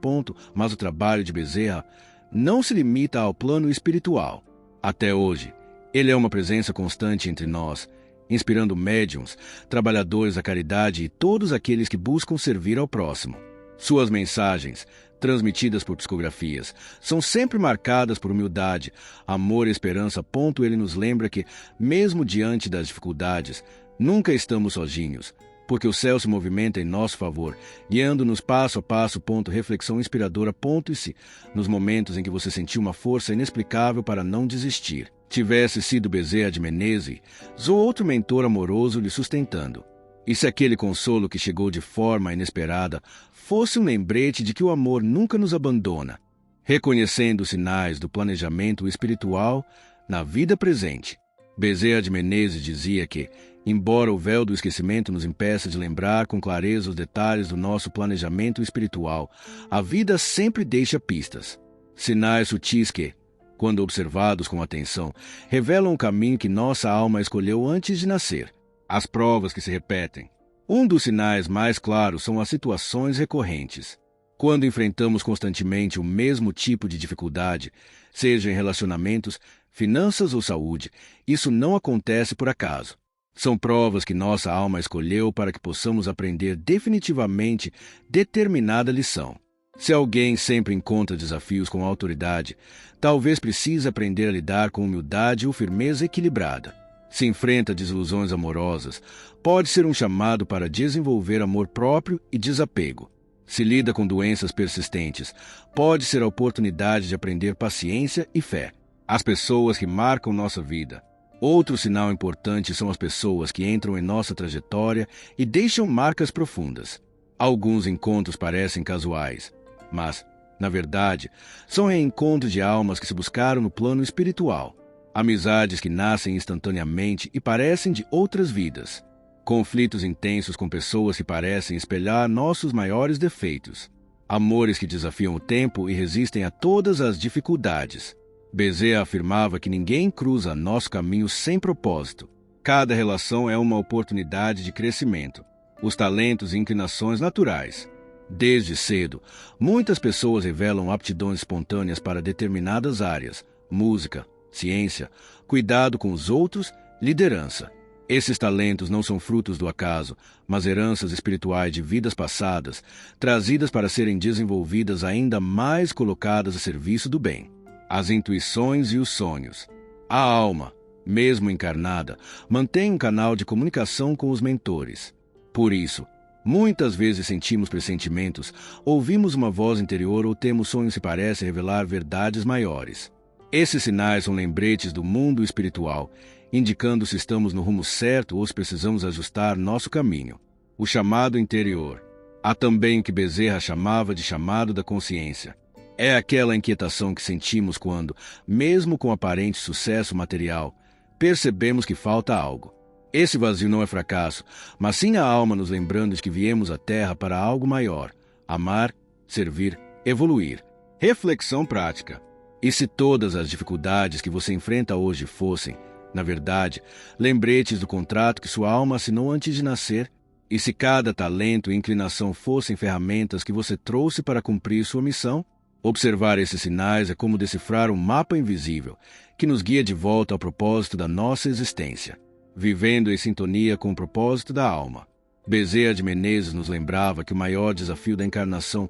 Mas o trabalho de Bezerra não se limita ao plano espiritual. Até hoje, ele é uma presença constante entre nós, inspirando médiuns, trabalhadores da caridade e todos aqueles que buscam servir ao próximo. Suas mensagens, transmitidas por psicografias, são sempre marcadas por humildade, amor e esperança. Ele nos lembra que, mesmo diante das dificuldades, nunca estamos sozinhos, porque o céu se movimenta em nosso favor, guiando-nos passo a passo. Reflexão inspiradora. E se, nos momentos em que você sentiu uma força inexplicável para não desistir, tivesse sido Bezerra de Menezes ou outro mentor amoroso lhe sustentando? E se aquele consolo que chegou de forma inesperada fosse um lembrete de que o amor nunca nos abandona, reconhecendo os sinais do planejamento espiritual na vida presente? Bezerra de Menezes dizia que, embora o véu do esquecimento nos impeça de lembrar com clareza os detalhes do nosso planejamento espiritual, a vida sempre deixa pistas, sinais sutis que, quando observados com atenção, revelam o caminho que nossa alma escolheu antes de nascer. As provas que se repetem. Um dos sinais mais claros são as situações recorrentes. Quando enfrentamos constantemente o mesmo tipo de dificuldade, seja em relacionamentos, finanças ou saúde, isso não acontece por acaso. São provas que nossa alma escolheu para que possamos aprender definitivamente determinada lição. Se alguém sempre encontra desafios com autoridade, talvez precise aprender a lidar com humildade ou firmeza equilibrada. Se enfrenta desilusões amorosas, pode ser um chamado para desenvolver amor próprio e desapego. Se lida com doenças persistentes, pode ser a oportunidade de aprender paciência e fé. As pessoas que marcam nossa vida. Outro sinal importante são as pessoas que entram em nossa trajetória e deixam marcas profundas. Alguns encontros parecem casuais, mas, na verdade, são reencontros de almas que se buscaram no plano espiritual. Amizades que nascem instantaneamente e parecem de outras vidas. Conflitos intensos com pessoas que parecem espelhar nossos maiores defeitos. Amores que desafiam o tempo e resistem a todas as dificuldades. Bezerra afirmava que ninguém cruza nosso caminho sem propósito. Cada relação é uma oportunidade de crescimento. Os talentos e inclinações naturais. Desde cedo, muitas pessoas revelam aptidões espontâneas para determinadas áreas: música, ciência, cuidado com os outros, liderança. Esses talentos não são frutos do acaso, mas heranças espirituais de vidas passadas, trazidas para serem desenvolvidas ainda mais colocadas a serviço do bem. As intuições e os sonhos. A alma, mesmo encarnada, mantém um canal de comunicação com os mentores. Por isso, muitas vezes sentimos pressentimentos, ouvimos uma voz interior ou temos sonhos que parecem revelar verdades maiores. Esses sinais são lembretes do mundo espiritual, indicando se estamos no rumo certo ou se precisamos ajustar nosso caminho. O chamado interior. Há também o que Bezerra chamava de chamado da consciência. É aquela inquietação que sentimos quando, mesmo com aparente sucesso material, percebemos que falta algo. Esse vazio não é fracasso, mas sim a alma nos lembrando de que viemos à Terra para algo maior: amar, servir, evoluir. Reflexão prática. E se todas as dificuldades que você enfrenta hoje fossem, na verdade, lembretes do contrato que sua alma assinou antes de nascer? E se cada talento e inclinação fossem ferramentas que você trouxe para cumprir sua missão? Observar esses sinais é como decifrar um mapa invisível que nos guia de volta ao propósito da nossa existência, vivendo em sintonia com o propósito da alma. Bezerra de Menezes nos lembrava que o maior desafio da encarnação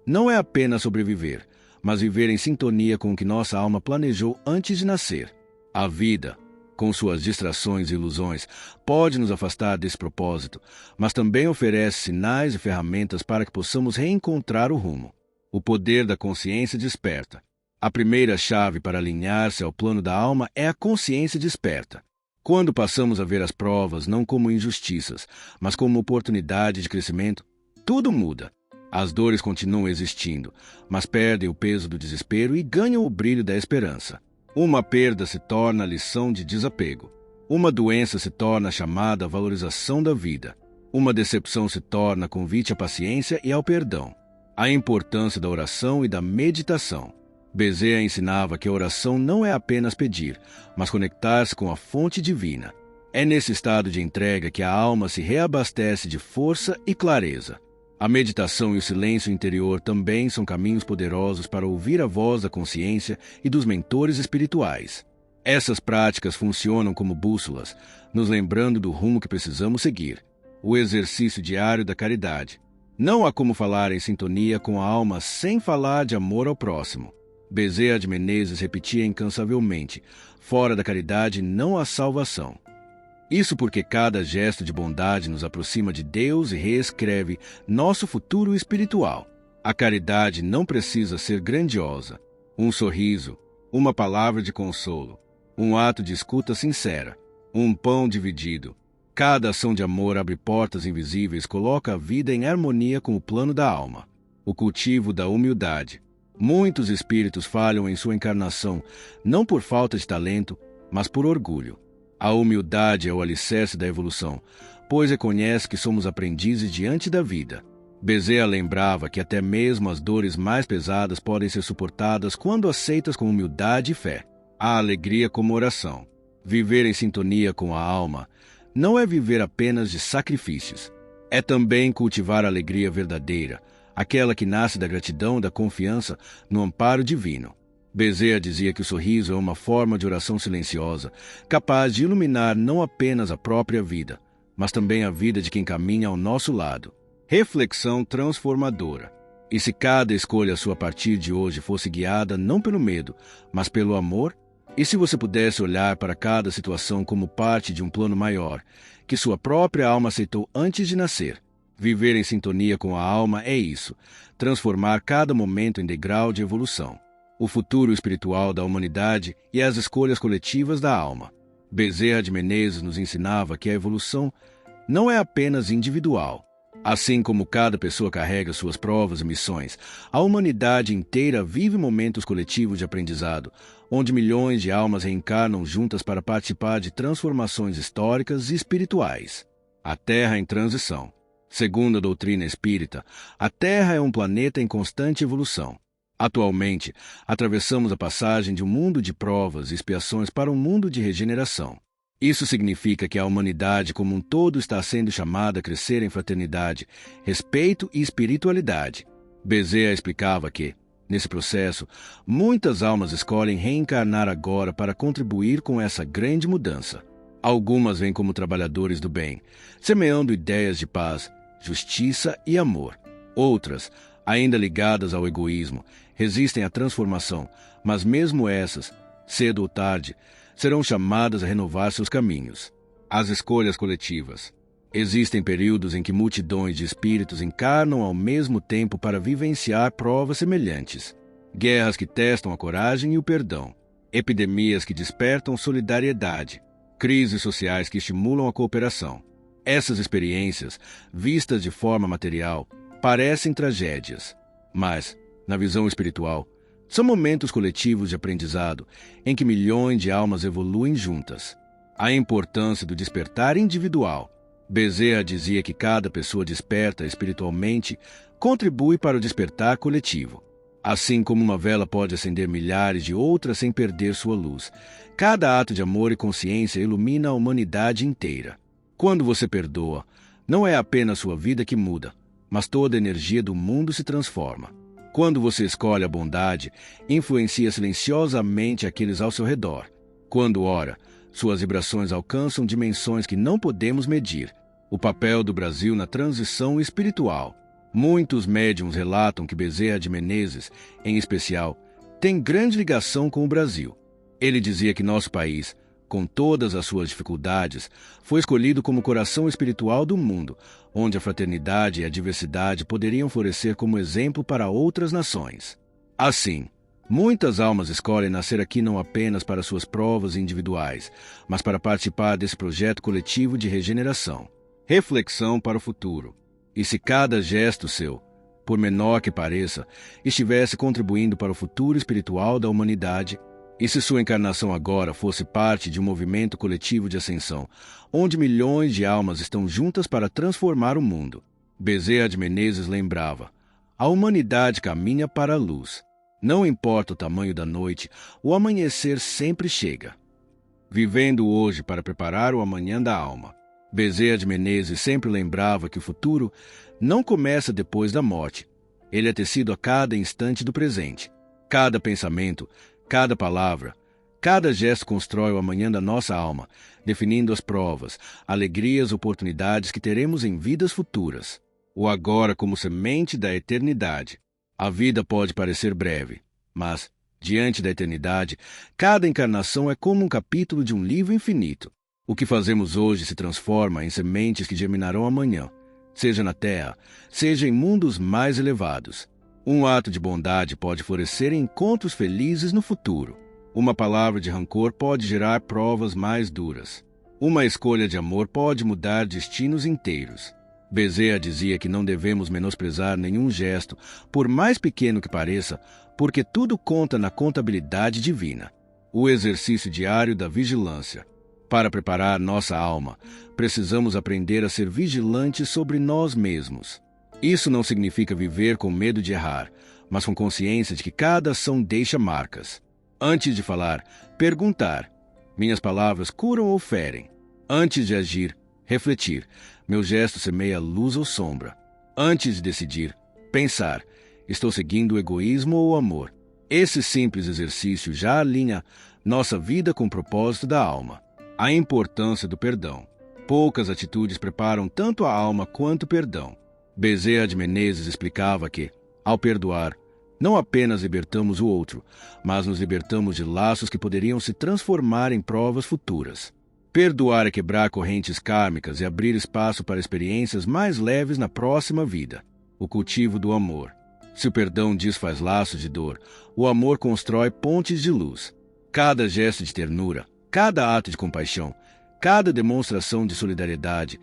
não é apenas sobreviver, mas viver em sintonia com o que nossa alma planejou antes de nascer. A vida, com suas distrações e ilusões, pode nos afastar desse propósito, mas também oferece sinais e ferramentas para que possamos reencontrar o rumo. O poder da consciência desperta. A primeira chave para alinhar-se ao plano da alma é a consciência desperta. Quando passamos a ver as provas não como injustiças, mas como oportunidade de crescimento, tudo muda. As dores continuam existindo, mas perdem o peso do desespero e ganham o brilho da esperança. Uma perda se torna a lição de desapego. Uma doença se torna a chamada valorização da vida. Uma decepção se torna convite à paciência e ao perdão. A importância da oração e da meditação. Bezerra ensinava que a oração não é apenas pedir, mas conectar-se com a fonte divina. É nesse estado de entrega que a alma se reabastece de força e clareza. A meditação e o silêncio interior também são caminhos poderosos para ouvir a voz da consciência e dos mentores espirituais. Essas práticas funcionam como bússolas, nos lembrando do rumo que precisamos seguir. O exercício diário da caridade. Não há como falar em sintonia com a alma sem falar de amor ao próximo. Bezerra de Menezes repetia incansavelmente: fora da caridade não há salvação. Isso porque cada gesto de bondade nos aproxima de Deus e reescreve nosso futuro espiritual. A caridade não precisa ser grandiosa. Um sorriso, uma palavra de consolo, um ato de escuta sincera, um pão dividido. Cada ação de amor abre portas invisíveis, coloca a vida em harmonia com o plano da alma. O cultivo da humildade. Muitos espíritos falham em sua encarnação, não por falta de talento, mas por orgulho. A humildade é o alicerce da evolução, pois reconhece que somos aprendizes diante da vida. Bezerra lembrava que até mesmo as dores mais pesadas podem ser suportadas quando aceitas com humildade e fé. A alegria como oração. Viver em sintonia com a alma não é viver apenas de sacrifícios. É também cultivar a alegria verdadeira, aquela que nasce da gratidão e da confiança no amparo divino. Bezerra dizia que o sorriso é uma forma de oração silenciosa, capaz de iluminar não apenas a própria vida, mas também a vida de quem caminha ao nosso lado. Reflexão transformadora. E se cada escolha sua a partir de hoje fosse guiada não pelo medo, mas pelo amor? E se você pudesse olhar para cada situação como parte de um plano maior, que sua própria alma aceitou antes de nascer? Viver em sintonia com a alma é isso, transformar cada momento em degrau de evolução. O futuro espiritual da humanidade e as escolhas coletivas da alma. Bezerra de Menezes nos ensinava que a evolução não é apenas individual. Assim como cada pessoa carrega suas provas e missões, a humanidade inteira vive momentos coletivos de aprendizado, onde milhões de almas reencarnam juntas para participar de transformações históricas e espirituais. A Terra em transição. Segundo a doutrina espírita, a Terra é um planeta em constante evolução. Atualmente, atravessamos a passagem de um mundo de provas e expiações para um mundo de regeneração. Isso significa que a humanidade como um todo está sendo chamada a crescer em fraternidade, respeito e espiritualidade. Bezerra explicava que, nesse processo, muitas almas escolhem reencarnar agora para contribuir com essa grande mudança. Algumas vêm como trabalhadores do bem, semeando ideias de paz, justiça e amor. Outras, ainda ligadas ao egoísmo, resistem à transformação, mas mesmo essas, cedo ou tarde, serão chamadas a renovar seus caminhos. As escolhas coletivas. Existem períodos em que multidões de espíritos encarnam ao mesmo tempo para vivenciar provas semelhantes. Guerras que testam a coragem e o perdão. Epidemias que despertam solidariedade. Crises sociais que estimulam a cooperação. Essas experiências, vistas de forma material, parecem tragédias. Mas, na visão espiritual, são momentos coletivos de aprendizado em que milhões de almas evoluem juntas. A importância do despertar individual. Bezerra dizia que cada pessoa desperta espiritualmente contribui para o despertar coletivo. Assim como uma vela pode acender milhares de outras sem perder sua luz, cada ato de amor e consciência ilumina a humanidade inteira. Quando você perdoa, não é apenas sua vida que muda, mas toda a energia do mundo se transforma. Quando você escolhe a bondade, influencia silenciosamente aqueles ao seu redor. Quando ora, suas vibrações alcançam dimensões que não podemos medir. O papel do Brasil na transição espiritual. Muitos médiuns relatam que Bezerra de Menezes, em especial, tem grande ligação com o Brasil. Ele dizia que nosso país, com todas as suas dificuldades, foi escolhido como o coração espiritual do mundo, onde a fraternidade e a diversidade poderiam florescer como exemplo para outras nações. Assim, muitas almas escolhem nascer aqui não apenas para suas provas individuais, mas para participar desse projeto coletivo de regeneração. Reflexão para o futuro. E se cada gesto seu, por menor que pareça, estivesse contribuindo para o futuro espiritual da humanidade, e se sua encarnação agora fosse parte de um movimento coletivo de ascensão, onde milhões de almas estão juntas para transformar o mundo. Bezerra de Menezes lembrava: a humanidade caminha para a luz. Não importa o tamanho da noite, o amanhecer sempre chega. Vivendo hoje para preparar o amanhã da alma. Bezerra de Menezes sempre lembrava que o futuro não começa depois da morte. Ele é tecido a cada instante do presente. Cada pensamento, cada palavra, cada gesto constrói o amanhã da nossa alma, definindo as provas, alegrias, oportunidades que teremos em vidas futuras. O agora como semente da eternidade. A vida pode parecer breve, mas, diante da eternidade, cada encarnação é como um capítulo de um livro infinito. O que fazemos hoje se transforma em sementes que germinarão amanhã, seja na terra, seja em mundos mais elevados. Um ato de bondade pode florescer em encontros felizes no futuro. Uma palavra de rancor pode gerar provas mais duras. Uma escolha de amor pode mudar destinos inteiros. Bezerra dizia que não devemos menosprezar nenhum gesto, por mais pequeno que pareça, porque tudo conta na contabilidade divina. O exercício diário da vigilância. Para preparar nossa alma, precisamos aprender a ser vigilantes sobre nós mesmos. Isso não significa viver com medo de errar, mas com consciência de que cada ação deixa marcas. Antes de falar, perguntar: minhas palavras curam ou ferem? Antes de agir, refletir: meu gesto semeia luz ou sombra? Antes de decidir, pensar: estou seguindo o egoísmo ou o amor? Esse simples exercício já alinha nossa vida com o propósito da alma. A importância do perdão. Poucas atitudes preparam tanto a alma quanto o perdão. Bezerra de Menezes explicava que, ao perdoar, não apenas libertamos o outro, mas nos libertamos de laços que poderiam se transformar em provas futuras. Perdoar é quebrar correntes kármicas e abrir espaço para experiências mais leves na próxima vida. O cultivo do amor. Se o perdão desfaz laços de dor, o amor constrói pontes de luz. Cada gesto de ternura, cada ato de compaixão, cada demonstração de solidariedade,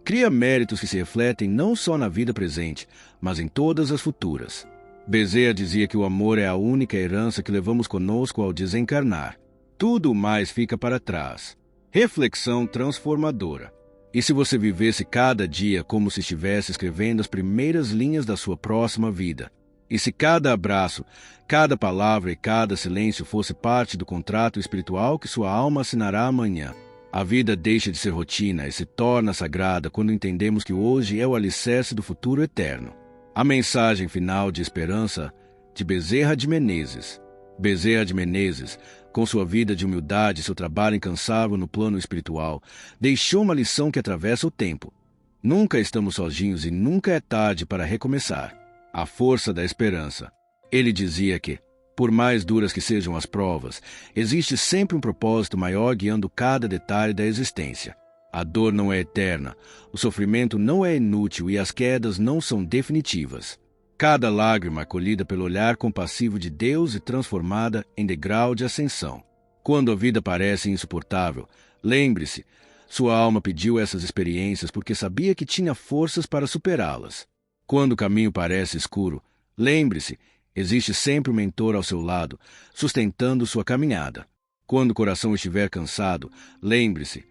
cria méritos que se refletem não só na vida presente, mas em todas as futuras. Bezerra dizia que o amor é a única herança que levamos conosco ao desencarnar. Tudo mais fica para trás. Reflexão transformadora. E se você vivesse cada dia como se estivesse escrevendo as primeiras linhas da sua próxima vida? E se cada abraço, cada palavra e cada silêncio fosse parte do contrato espiritual que sua alma assinará amanhã? A vida deixa de ser rotina e se torna sagrada quando entendemos que hoje é o alicerce do futuro eterno. A mensagem final de esperança de Bezerra de Menezes. Bezerra de Menezes, com sua vida de humildade e seu trabalho incansável no plano espiritual, deixou uma lição que atravessa o tempo. Nunca estamos sozinhos e nunca é tarde para recomeçar. A força da esperança. Ele dizia que, por mais duras que sejam as provas, existe sempre um propósito maior guiando cada detalhe da existência. A dor não é eterna, o sofrimento não é inútil e as quedas não são definitivas. Cada lágrima acolhida pelo olhar compassivo de Deus e transformada em degrau de ascensão. Quando a vida parece insuportável, lembre-se, sua alma pediu essas experiências porque sabia que tinha forças para superá-las. Quando o caminho parece escuro, lembre-se, existe sempre um mentor ao seu lado, sustentando sua caminhada. Quando o coração estiver cansado, lembre-se,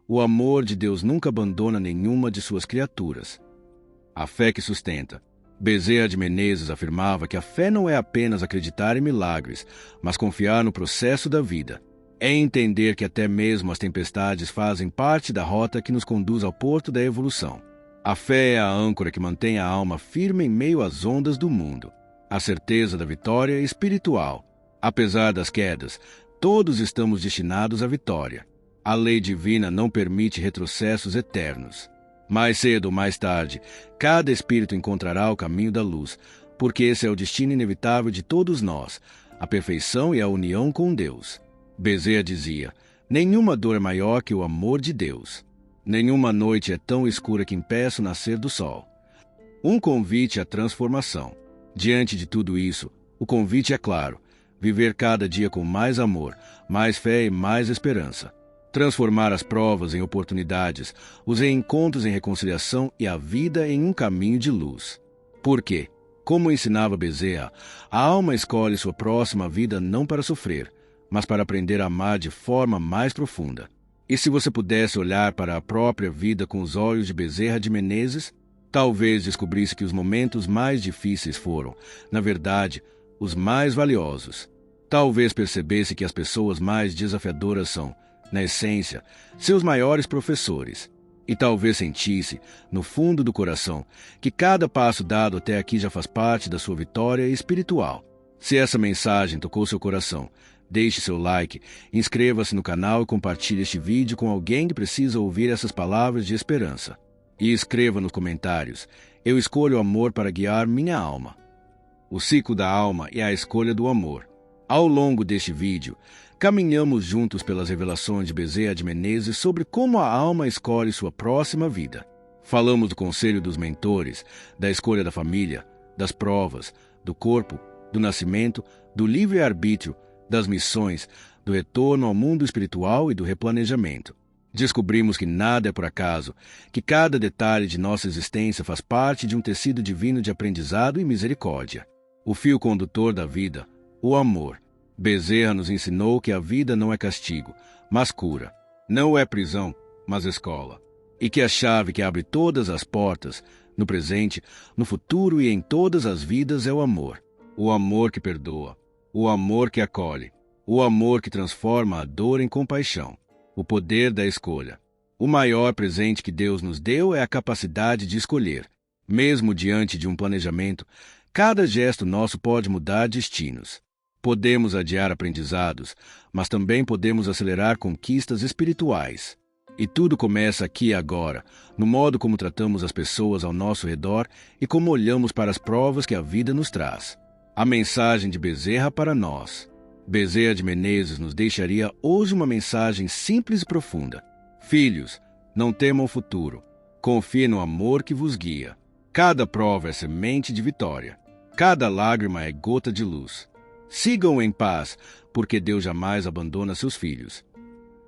o amor de Deus nunca abandona nenhuma de suas criaturas. A fé que sustenta. Bezerra de Menezes afirmava que a fé não é apenas acreditar em milagres, mas confiar no processo da vida. É entender que até mesmo as tempestades fazem parte da rota que nos conduz ao porto da evolução. A fé é a âncora que mantém a alma firme em meio às ondas do mundo. A certeza da vitória espiritual. Apesar das quedas, todos estamos destinados à vitória. A lei divina não permite retrocessos eternos. Mais cedo ou mais tarde, cada espírito encontrará o caminho da luz, porque esse é o destino inevitável de todos nós, a perfeição e a união com Deus. Bezerra dizia, nenhuma dor é maior que o amor de Deus. Nenhuma noite é tão escura que impeça o nascer do sol. Um convite à transformação. Diante de tudo isso, o convite é claro, viver cada dia com mais amor, mais fé e mais esperança. Transformar as provas em oportunidades, os reencontros em reconciliação e a vida em um caminho de luz. Porque, como ensinava Bezerra, a alma escolhe sua próxima vida não para sofrer, mas para aprender a amar de forma mais profunda. E se você pudesse olhar para a própria vida com os olhos de Bezerra de Menezes, talvez descobrisse que os momentos mais difíceis foram, na verdade, os mais valiosos. Talvez percebesse que as pessoas mais desafiadoras são, na essência, seus maiores professores. E talvez sentisse, no fundo do coração, que cada passo dado até aqui já faz parte da sua vitória espiritual. Se essa mensagem tocou seu coração, deixe seu like, inscreva-se no canal e compartilhe este vídeo com alguém que precisa ouvir essas palavras de esperança. E escreva nos comentários, eu escolho o amor para guiar minha alma. O ciclo da alma é a escolha do amor. Ao longo deste vídeo, caminhamos juntos pelas revelações de Bezerra de Menezes sobre como a alma escolhe sua próxima vida. Falamos do conselho dos mentores, da escolha da família, das provas, do corpo, do nascimento, do livre-arbítrio, das missões, do retorno ao mundo espiritual e do replanejamento. Descobrimos que nada é por acaso, que cada detalhe de nossa existência faz parte de um tecido divino de aprendizado e misericórdia. O fio condutor da vida, o amor. Bezerra nos ensinou que a vida não é castigo, mas cura. Não é prisão, mas escola. E que a chave que abre todas as portas, no presente, no futuro e em todas as vidas é o amor. O amor que perdoa. O amor que acolhe. O amor que transforma a dor em compaixão. O poder da escolha. O maior presente que Deus nos deu é a capacidade de escolher. Mesmo diante de um planejamento, cada gesto nosso pode mudar destinos. Podemos adiar aprendizados, mas também podemos acelerar conquistas espirituais. E tudo começa aqui e agora, no modo como tratamos as pessoas ao nosso redor e como olhamos para as provas que a vida nos traz. A mensagem de Bezerra para nós. Bezerra de Menezes nos deixaria hoje uma mensagem simples e profunda. Filhos, não temam o futuro. Confie no amor que vos guia. Cada prova é semente de vitória. Cada lágrima é gota de luz. Sigam em paz, porque Deus jamais abandona seus filhos.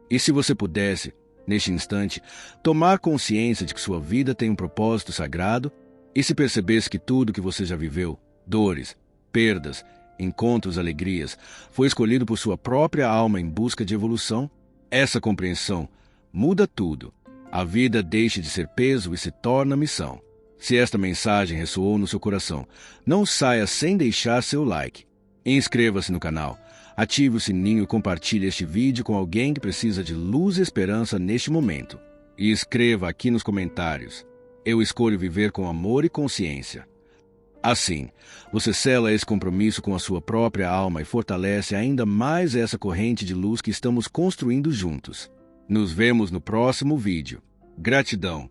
E se você pudesse, neste instante, tomar consciência de que sua vida tem um propósito sagrado, e se percebesse que tudo que você já viveu, dores, perdas, encontros, alegrias, foi escolhido por sua própria alma em busca de evolução, essa compreensão muda tudo. A vida deixa de ser peso e se torna missão. Se esta mensagem ressoou no seu coração, não saia sem deixar seu like. Inscreva-se no canal, Ative o sininho e compartilhe este vídeo com alguém que precisa de luz e esperança neste momento. E escreva aqui nos comentários: eu escolho viver com amor e consciência. Assim, você sela esse compromisso com a sua própria alma e fortalece ainda mais essa corrente de luz que estamos construindo juntos. Nos vemos no próximo vídeo. Gratidão!